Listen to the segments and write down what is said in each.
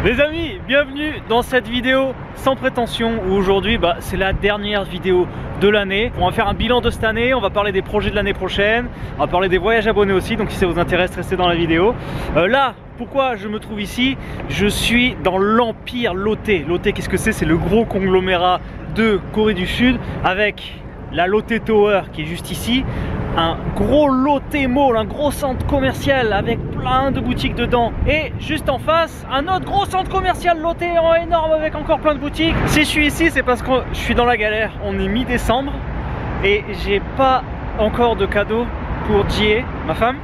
Les amis, bienvenue dans cette vidéo sans prétention où aujourd'hui c'est la dernière vidéo de l'année. On va faire un bilan de cette année, on va parler des projets de l'année prochaine, on va parler des voyages abonnés aussi, donc si ça vous intéresse, restez dans la vidéo. Là, pourquoi je me trouve ici? Je suis dans l'Empire Lotte. Lotte, qu'est-ce que c'est? C'est le gros conglomérat de Corée du Sud avec la Lotte Tower qui est juste ici. Un gros Lotte Mall, un gros centre commercial avec plein de boutiques dedans. Et juste en face, un autre gros centre commercial Lotte énorme avec encore plein de boutiques. Si je suis ici, c'est parce que je suis dans la galère. On est mi-décembre et j'ai pas encore de cadeau pour Jie, ma femme.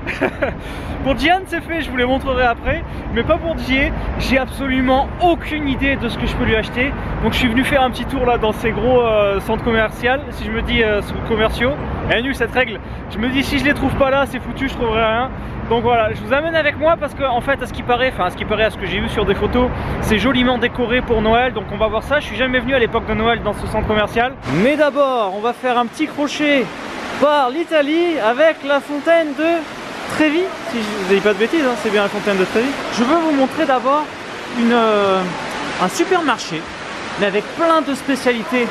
Pour Jian c'est fait, je vous les montrerai après, mais pas pour Jie. J'ai absolument aucune idée de ce que je peux lui acheter. Donc je suis venu faire un petit tour là dans ces gros centres commerciaux. Si je me dis commerciaux, elle est nulle cette règle. Je me dis si je les trouve pas là, c'est foutu, je trouverai rien. Donc voilà, je vous amène avec moi parce que en fait à ce qui paraît, à ce que j'ai vu sur des photos, c'est joliment décoré pour Noël. Donc on va voir ça. Je suis jamais venu à l'époque de Noël dans ce centre commercial. Mais d'abord, on va faire un petit crochet par l'Italie avec la fontaine de Trevi. Si je ne dis pas de bêtises, hein, c'est bien la fontaine de Trevi. Je veux vous montrer d'abord un supermarché, mais avec plein de spécialités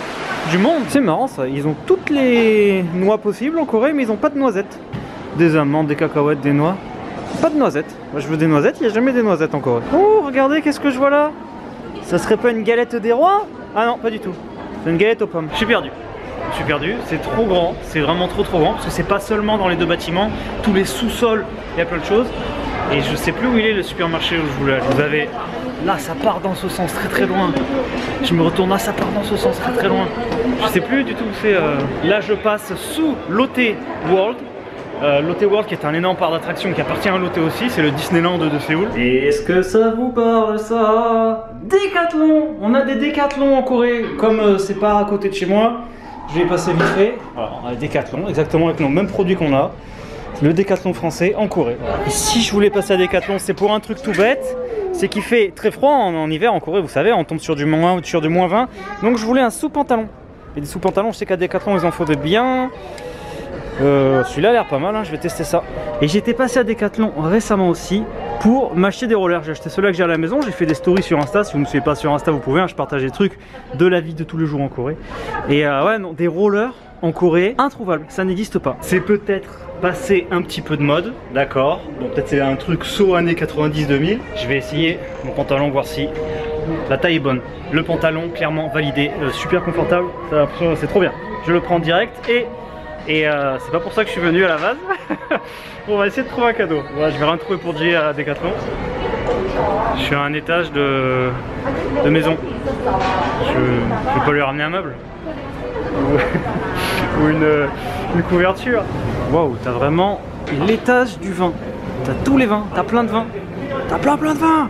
du monde. C'est marrant ça, ils ont toutes les noix possibles en Corée, mais ils n'ont pas de noisettes. Des amandes, des cacahuètes, des noix. Pas de noisettes. Moi je veux des noisettes, il n'y a jamais des noisettes en Corée. Oh, regardez, qu'est-ce que je vois là? Ça serait pas une galette des rois? Ah non, pas du tout. C'est une galette aux pommes. Je suis perdu. Je suis perdu, c'est trop grand, c'est vraiment trop grand parce que c'est pas seulement dans les deux bâtiments, tous les sous-sols, il y a plein de choses. Et je sais plus où il est le supermarché où je voulais aller. Vous avez là, ça part dans ce sens très loin. Je me retourne là, ça part dans ce sens très loin. Je sais plus du tout où c'est. Là, je passe sous Lotte World. Lotte World qui est un énorme parc d'attractions qui appartient à Lotte aussi, c'est le Disneyland de Séoul. Et est-ce que ça vous parle ça? Décathlon. On a des décathlons en Corée, comme c'est pas à côté de chez moi. Je vais passer vite fait. Alors, on a Décathlon, exactement avec nos mêmes produits qu'on a. Le Décathlon français en Corée. Et si je voulais passer à Décathlon, c'est pour un truc tout bête. C'est qu'il fait très froid en hiver en Corée, vous savez, on tombe sur du moins 1 ou sur du moins 20. Donc je voulais un sous-pantalon. Et des sous-pantalons, je sais qu'à Décathlon, ils en font de bien. Celui-là a l'air pas mal, hein, je vais tester ça. Et j'étais passé à Décathlon récemment aussi pour m'acheter des rollers. J'ai acheté ceux-là que j'ai à la maison, j'ai fait des stories sur Insta. Si vous ne me suivez pas sur Insta, vous pouvez, hein, je partage des trucs de la vie de tous les jours en Corée. Et ouais, non, des rollers en Corée, introuvables, ça n'existe pas. C'est peut-être passé un petit peu de mode, d'accord. Bon, peut-être c'est un truc saut années 90-2000. Je vais essayer mon pantalon, voir si la taille est bonne. Le pantalon, clairement validé, super confortable, c'est trop bien. Je le prends direct et c'est pas pour ça que je suis venu à la base. On va essayer de trouver un cadeau. Voilà, je vais rien trouver pour Jie à Décathlon. Je suis à un étage de maison. Je vais pas lui ramener un meuble ou une couverture. Waouh, t'as vraiment l'étage du vin. T'as tous les vins, t'as plein de vins. T'as plein de vins.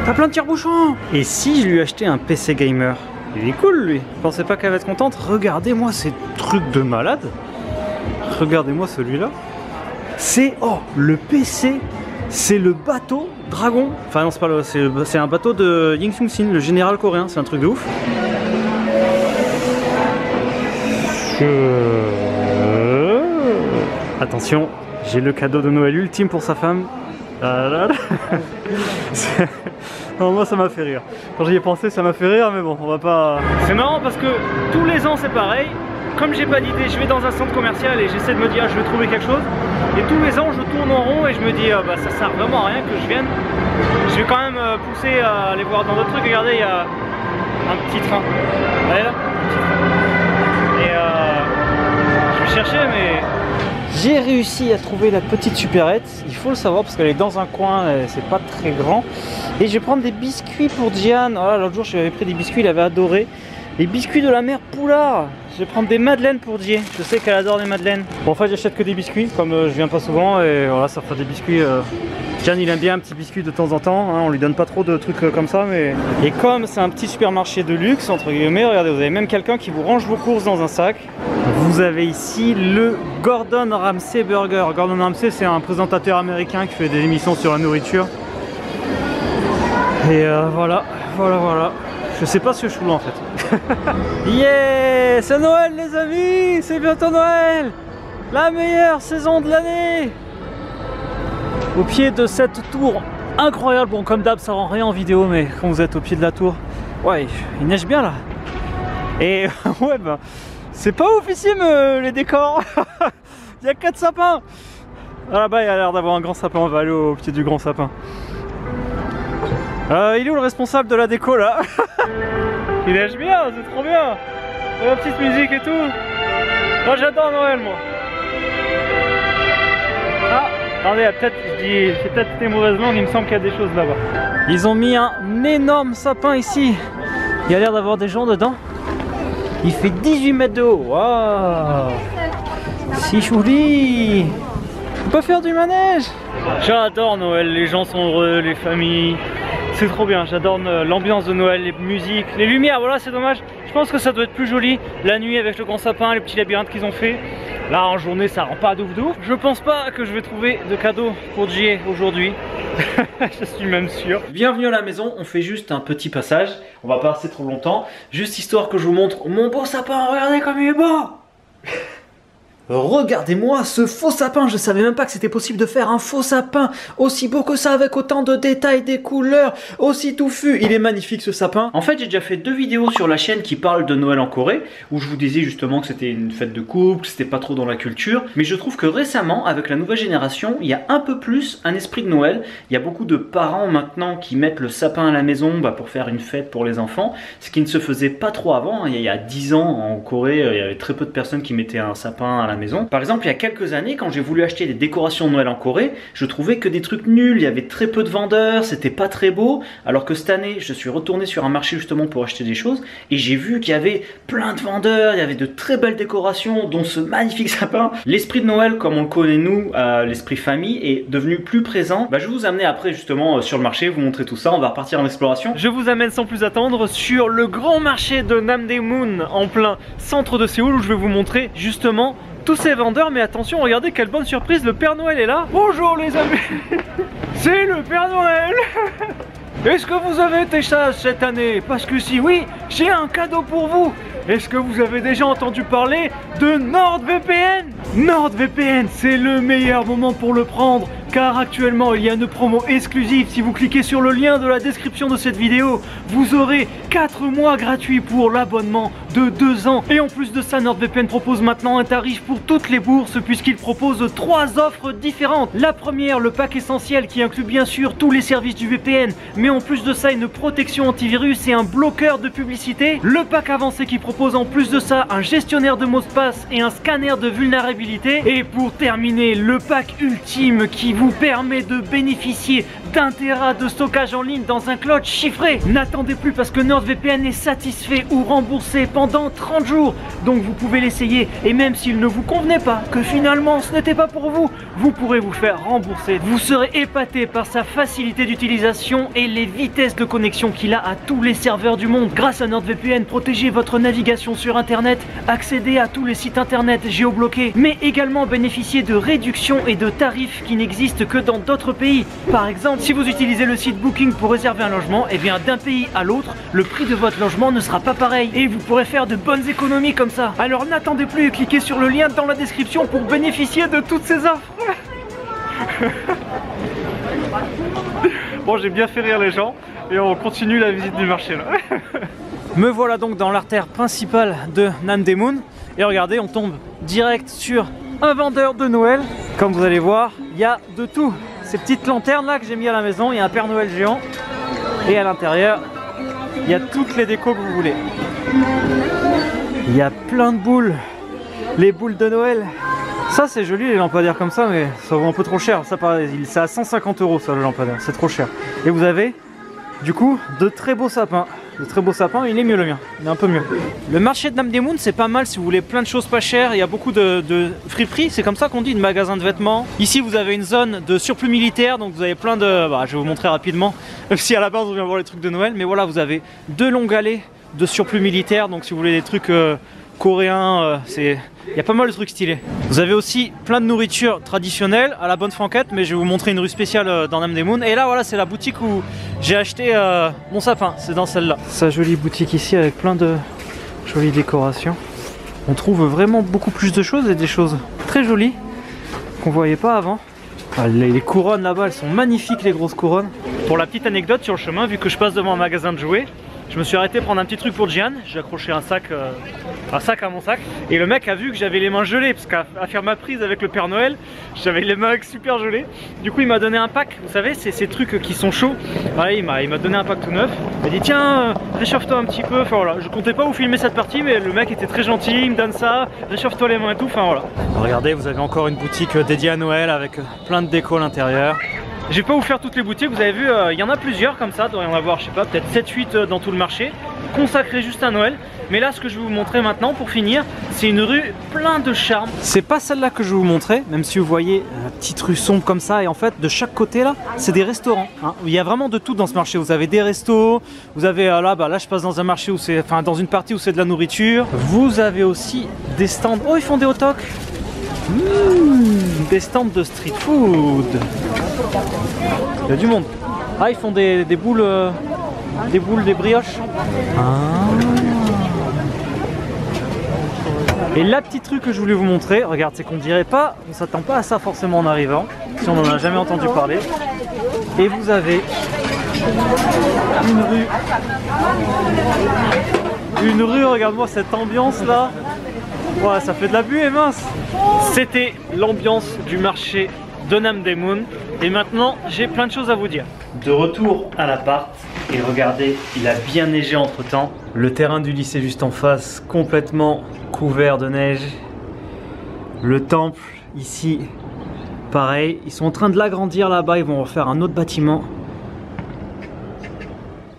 T'as plein de tire-bouchons. Et si je lui achetais un PC gamer? Il est cool lui. Je pensais pas qu'elle va être contente. Regardez-moi ces trucs de malade. Regardez-moi celui-là. C'est le PC. C'est le bateau dragon. Enfin non, c'est pas le. C'est un bateau de Ying Sung-sin, le général coréen. C'est un truc de ouf. Attention, j'ai le cadeau de Noël ultime pour sa femme. Non, moi ça m'a fait rire. Quand j'y ai pensé, ça m'a fait rire, mais bon, on va pas. C'est marrant parce que tous les ans c'est pareil. Comme j'ai pas d'idée, je vais dans un centre commercial et j'essaie de me dire je vais trouver quelque chose. Et tous les ans je tourne en rond et je me dis ça sert vraiment à rien que je vienne. Je vais quand même pousser à aller voir dans d'autres trucs. Regardez, il y a un petit train. Vous voyez là, un petit train. Et je vais chercher, mais j'ai réussi à trouver la petite supérette. Il faut le savoir parce qu'elle est dans un coin, c'est pas très grand. Et je vais prendre des biscuits pour Jian. Oh, l'autre jour je lui avais pris des biscuits, il avait adoré. Les biscuits de la mère Poulard. Je vais prendre des madeleines pour Jie. Je sais qu'elle adore les madeleines. Bon, en fait j'achète que des biscuits comme je viens pas souvent. Et voilà, ça fera des biscuits. Jian il aime bien un petit biscuit de temps en temps, hein, on lui donne pas trop de trucs comme ça, mais... Et comme c'est un petit supermarché de luxe, entre guillemets, regardez, vous avez même quelqu'un qui vous range vos courses dans un sac. Vous avez ici le Gordon Ramsay Burger. Gordon Ramsay, c'est un présentateur américain qui fait des émissions sur la nourriture. Et voilà. Je sais pas ce que je fous là en fait. Yeah, c'est Noël les amis, c'est bientôt Noël. La meilleure saison de l'année. Au pied de cette tour incroyable. Bon, comme d'hab, ça rend rien en vidéo, mais quand vous êtes au pied de la tour, ouais, il neige bien là. Et ouais, bah, c'est pas oufissime les décors. Il y a 4 sapins. Ah, là-bas, il y a l'air d'avoir un grand sapin. On va aller au pied du grand sapin. Il est où le responsable de la déco là? Il neige bien, c'est trop bien. La petite musique et tout. Moi, j'adore Noël, moi. Ah, attendez, peut-être, j'ai peut-être des mauvaises langues, il me semble qu'il y a des choses là-bas. Ils ont mis un énorme sapin ici. Il y a l'air d'avoir des gens dedans. Il fait 18 mètres de haut. Waouh, si joli. On peut faire du manège. J'adore Noël, les gens sont heureux, les familles. C'est trop bien, j'adore l'ambiance de Noël, les musiques, les lumières. Voilà, c'est dommage. Je pense que ça doit être plus joli la nuit avec le grand sapin, les petits labyrinthes qu'ils ont fait. Là en journée ça rend pas de ouf. Je pense pas que je vais trouver de cadeau pour J aujourd'hui. Je suis même sûr. Bienvenue à la maison, on fait juste un petit passage. On va pas rester trop longtemps. Juste histoire que je vous montre mon beau sapin. Regardez comme il est beau. Regardez-moi ce faux sapin, je savais même pas que c'était possible de faire un faux sapin aussi beau que ça avec autant de détails, des couleurs, aussi touffu. Il est magnifique ce sapin. En fait j'ai déjà fait 2 vidéos sur la chaîne qui parlent de Noël en Corée où je vous disais justement que c'était une fête de couple, que c'était pas trop dans la culture. Mais je trouve que récemment avec la nouvelle génération il y a un peu plus un esprit de Noël. Il y a beaucoup de parents maintenant qui mettent le sapin à la maison pour faire une fête pour les enfants. Ce qui ne se faisait pas trop avant. Il y a 10 ans en Corée il y avait très peu de personnes qui mettaient un sapin à la maison. Par exemple, il y a quelques années, quand j'ai voulu acheter des décorations de Noël en Corée, je trouvais que des trucs nuls, il y avait très peu de vendeurs, c'était pas très beau. Alors que cette année, je suis retourné sur un marché justement pour acheter des choses et j'ai vu qu'il y avait plein de vendeurs, il y avait de très belles décorations, dont ce magnifique sapin. L'esprit de Noël, comme on le connaît nous, l'esprit famille, est devenu plus présent. Je vais vous amener après justement sur le marché, vous montrer tout ça, on va repartir en exploration. Je vous amène sans plus attendre sur le grand marché de Namdaemun en plein centre de Séoul où je vais vous montrer justement tous ces vendeurs. Mais attention, regardez quelle bonne surprise, le Père Noël est là. Bonjour les amis. C'est le Père Noël. Est-ce que vous avez été sage cette année? Parce que si oui, j'ai un cadeau pour vous. Est-ce que vous avez déjà entendu parler de NordVPN? NordVPN, c'est le meilleur moment pour le prendre, car actuellement il y a une promo exclusive. Si vous cliquez sur le lien de la description de cette vidéo, vous aurez 4 mois gratuits pour l'abonnement de 2 ans. Et en plus de ça, NordVPN propose maintenant un tarif pour toutes les bourses, puisqu'il propose 3 offres différentes. La première, le pack essentiel, qui inclut bien sûr tous les services du VPN, mais en plus de ça une protection antivirus et un bloqueur de publicité. Le pack avancé qui propose en plus de ça un gestionnaire de mots de passe et un scanner de vulnérabilité. Et pour terminer, le pack ultime qui vous permet de bénéficier d'1 Tera de stockage en ligne dans un cloud chiffré. N'attendez plus parce que NordVPN est satisfait ou remboursé pendant 30 jours. Donc vous pouvez l'essayer et même s'il ne vous convenait pas, que finalement ce n'était pas pour vous, vous pourrez vous faire rembourser. Vous serez épaté par sa facilité d'utilisation et les vitesses de connexion qu'il a à tous les serveurs du monde. Grâce à NordVPN, protégez votre navigation sur internet, accédez à tous les sites internet géobloqués, mais également bénéficiez de réductions et de tarifs qui n'existent que dans d'autres pays. Par exemple, si vous utilisez le site Booking pour réserver un logement, et bien d'un pays à l'autre, le prix de votre logement ne sera pas pareil et vous pourrez faire de bonnes économies comme ça. Alors n'attendez plus et cliquez sur le lien dans la description pour bénéficier de toutes ces offres. Bon, j'ai bien fait rire les gens et on continue la visite du marché là. Me voilà donc dans l'artère principale de Namdaemun et regardez, on tombe direct sur un vendeur de Noël. Comme vous allez voir, il y a de tout. Ces petites lanternes là que j'ai mis à la maison, il y a un Père Noël géant et à l'intérieur, il y a toutes les décos que vous voulez. Il y a plein de boules, les boules de Noël. Ça c'est joli les lampadaires comme ça, mais ça vaut un peu trop cher. Ça c'est à 150 € ça le lampadaire, c'est trop cher. Et vous avez du coup de très beaux sapins. De très beaux sapins, il est mieux le mien, il est un peu mieux. Le marché de Namdaemun c'est pas mal si vous voulez plein de choses pas chères. Il y a beaucoup de friperies, c'est comme ça qu'on dit, de magasins de vêtements. Ici vous avez une zone de surplus militaire, donc vous avez plein de... je vais vous montrer rapidement, même si à la base on vient voir les trucs de Noël. Mais voilà, vous avez 2 longues allées de surplus militaire, donc si vous voulez des trucs coréens, il y a pas mal de trucs stylés. Vous avez aussi plein de nourriture traditionnelle à la bonne franquette, mais je vais vous montrer une rue spéciale dans Namdaemun. Et là voilà, c'est la boutique où j'ai acheté mon sapin, c'est dans celle-là. Sa jolie boutique ici avec plein de jolies décorations. On trouve vraiment beaucoup plus de choses et des choses très jolies qu'on voyait pas avant. Les couronnes là-bas, elles sont magnifiques, les grosses couronnes. Pour la petite anecdote, sur le chemin, vu que je passe devant un magasin de jouets, je me suis arrêté prendre un petit truc pour Gian. J'ai accroché un sac à mon sac. Et le mec a vu que j'avais les mains gelées, parce qu'à faire ma prise avec le Père Noël, j'avais les mains super gelées. Du coup, il m'a donné un pack. Vous savez, c'est ces trucs qui sont chauds. Ouais, il m'a donné un pack tout neuf. Il m'a dit tiens, réchauffe-toi un petit peu. Enfin voilà, je comptais pas vous filmer cette partie, mais le mec était très gentil. Il me donne ça, réchauffe-toi les mains et tout. Enfin voilà. Regardez, vous avez encore une boutique dédiée à Noël avec plein de déco à l'intérieur. Je vais pas vous faire toutes les boutiques, vous avez vu, il y en a plusieurs comme ça, il doit y en avoir, je sais pas, peut-être 7-8 dans tout le marché, consacrés juste à Noël. Mais là, ce que je vais vous montrer maintenant, pour finir, c'est une rue plein de charme. C'est pas celle-là que je vais vous montrer, même si vous voyez une petite rue sombre comme ça, et en fait, de chaque côté là, c'est des restaurants. Hein. Il y a vraiment de tout dans ce marché. Vous avez des restos, vous avez là, là, je passe dans un marché où c'est, enfin, dans une partie où c'est de la nourriture. Vous avez aussi des stands. Oh, ils font des hot dogs. Des stands de street food. Il y a du monde. Ah, ils font des boules, des brioches. Ah. Et la petite truc que je voulais vous montrer, regarde, c'est qu'on dirait pas, on s'attend pas à ça forcément en arrivant, si on n'en a jamais entendu parler. Et vous avez une rue, regarde-moi cette ambiance là. Ouais, ça fait de la buée, mince. C'était l'ambiance du marché de Namdaemun. Et maintenant, j'ai plein de choses à vous dire. De retour à l'appart. Et regardez, il a bien neigé entre temps. Le terrain du lycée juste en face, complètement couvert de neige. Le temple, ici, pareil. Ils sont en train de l'agrandir là-bas. Ils vont refaire un autre bâtiment.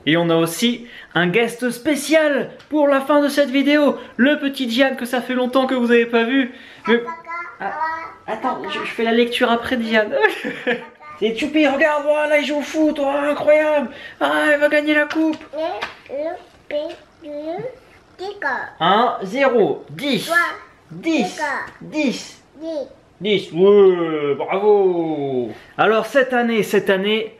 Et on a aussi un guest spécial pour la fin de cette vidéo. Le petit Diane que ça fait longtemps que vous n'avez pas vu. Mais... Ah, attends, je fais la lecture après Diane. C'est Choupi, regarde, voilà, il joue au foot, oh, incroyable. Ah, il va gagner la coupe. 1, 0, 10, 10, 10. 10, ouais, bravo. Alors cette année,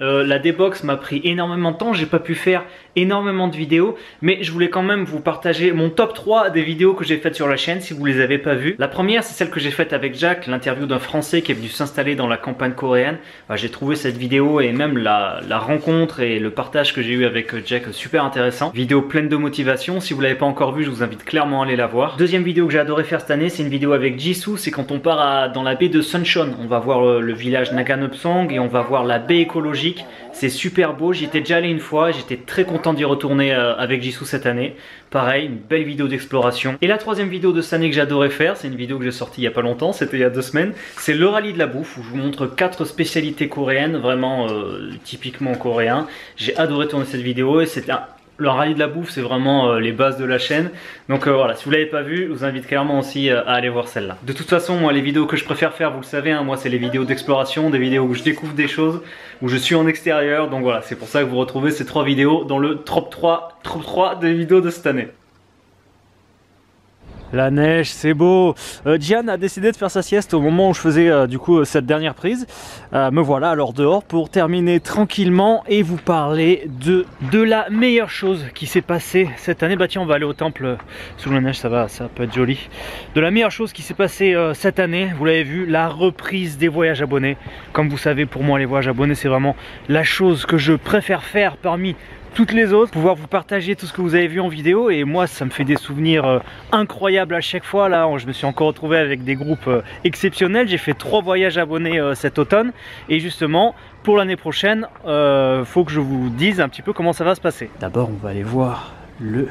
la D-Box m'a pris énormément de temps, j'ai pas pu faire énormément de vidéos, mais je voulais quand même vous partager mon top 3 des vidéos que j'ai faites sur la chaîne si vous les avez pas vues. La première, c'est celle que j'ai faite avec Jack, l'interview d'un Français qui est venu s'installer dans la campagne coréenne. Bah, j'ai trouvé cette vidéo et même la rencontre et le partage que j'ai eu avec Jack super intéressant. Vidéo pleine de motivation, si vous l'avez pas encore vue, je vous invite clairement à aller la voir. Deuxième vidéo que j'ai adoré faire cette année, c'est une vidéo avec Jisoo, c'est quand on part dans la baie de Suncheon. On va voir le village Naganupsong et on va voir la baie écologique. C'est super beau, j'y étais déjà allé une fois, j'étais très content d'y retourner avec Jisoo cette année. Pareil, une belle vidéo d'exploration. Et la troisième vidéo de cette année que j'adorais faire, c'est une vidéo que j'ai sortie il y a pas longtemps, c'était il y a 2 semaines. C'est le rallye de la bouffe où je vous montre 4 spécialités coréennes, vraiment typiquement coréen. J'ai adoré tourner cette vidéo et c'était le rallye de la bouffe, c'est vraiment les bases de la chaîne. Donc voilà, si vous l'avez pas vu, je vous invite clairement aussi à aller voir celle-là. De toute façon, moi les vidéos que je préfère faire, vous le savez, hein, moi c'est les vidéos d'exploration, des vidéos où je découvre des choses, où je suis en extérieur. Donc voilà, c'est pour ça que vous retrouvez ces 3 vidéos dans le top 3 des vidéos de cette année. La neige, c'est beau. Gian a décidé de faire sa sieste au moment où je faisais du coup cette dernière prise. Me voilà alors dehors pour terminer tranquillement et vous parler de la meilleure chose qui s'est passée cette année. Bah tiens, on va aller au temple sous la neige, ça peut être joli. De la meilleure chose qui s'est passée cette année, vous l'avez vu, la reprise des voyages abonnés. Comme vous savez, pour moi les voyages abonnés, c'est vraiment la chose que je préfère faire parmi toutes les autres, pouvoir vous partager tout ce que vous avez vu en vidéo. Et moi ça me fait des souvenirs incroyables à chaque fois. Là je me suis encore retrouvé avec des groupes exceptionnels. J'ai fait 3 voyages abonnés cet automne et justement pour l'année prochaine faut que je vous dise un petit peu comment ça va se passer. D'abord on va aller voir le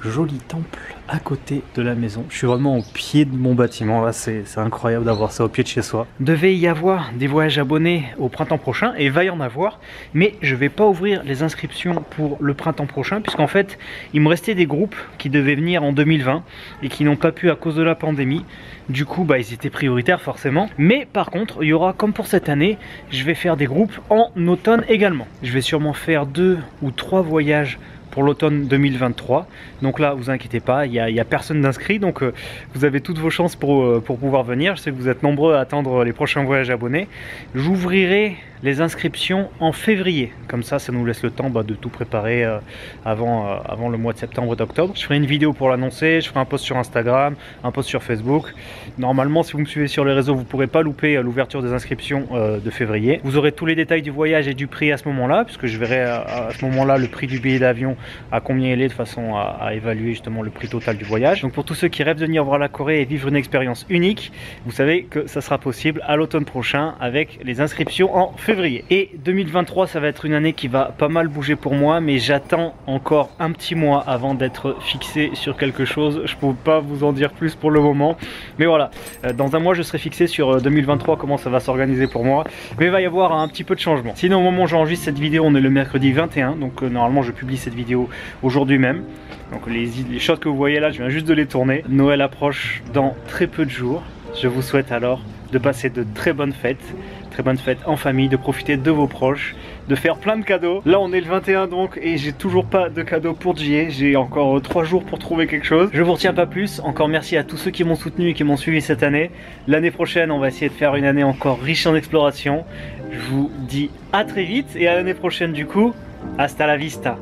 joli temple à côté de la maison. Je suis vraiment au pied de mon bâtiment là, c'est incroyable d'avoir ça au pied de chez soi. Devait y avoir des voyages abonnés au printemps prochain et va y en avoir, mais je vais pas ouvrir les inscriptions pour le printemps prochain puisqu'en fait il me restait des groupes qui devaient venir en 2020 et qui n'ont pas pu à cause de la pandémie. Du coup bah ils étaient prioritaires forcément, mais par contre il y aura comme pour cette année, je vais faire des groupes en automne également. Je vais sûrement faire 2 ou 3 voyages pour l'automne 2023. Donc là, vous inquiétez pas, il y a personne d'inscrit, donc vous avez toutes vos chances pour pouvoir venir. Je sais que vous êtes nombreux à attendre les prochains voyages abonnés. J'ouvrirai les inscriptions en février. Comme ça nous laisse le temps de tout préparer avant le mois de septembre et d'octobre. Je ferai une vidéo pour l'annoncer, je ferai un post sur Instagram, un post sur Facebook. Normalement, si vous me suivez sur les réseaux, vous ne pourrez pas louper l'ouverture des inscriptions de février. Vous aurez tous les détails du voyage et du prix à ce moment-là, puisque je verrai à ce moment-là le prix du billet d'avion, à combien il est, de façon à évaluer justement le prix total du voyage. Donc pour tous ceux qui rêvent de venir voir la Corée et vivre une expérience unique, vous savez que ça sera possible à l'automne prochain avec les inscriptions en février. Et 2023, ça va être une année qui va pas mal bouger pour moi, mais j'attends encore un petit mois avant d'être fixé sur quelque chose. Je peux pas vous en dire plus pour le moment, mais voilà, dans un mois je serai fixé sur 2023, comment ça va s'organiser pour moi, mais il va y avoir un petit peu de changement. Sinon, au moment où j'enregistre cette vidéo, on est le mercredi 21, donc normalement je publie cette vidéo aujourd'hui même. Donc les shots que vous voyez là, je viens juste de les tourner. Noël approche dans très peu de jours. Je vous souhaite alors de passer de très bonnes fêtes en famille, de profiter de vos proches, de faire plein de cadeaux. Là on est le 21 donc, et j'ai toujours pas de cadeau pour JE. J'ai encore 3 jours pour trouver quelque chose. Je vous retiens pas plus. Encore merci à tous ceux qui m'ont soutenu et qui m'ont suivi cette année. L'année prochaine, on va essayer de faire une année encore riche en exploration. Je vous dis à très vite et à l'année prochaine du coup. Hasta la vista.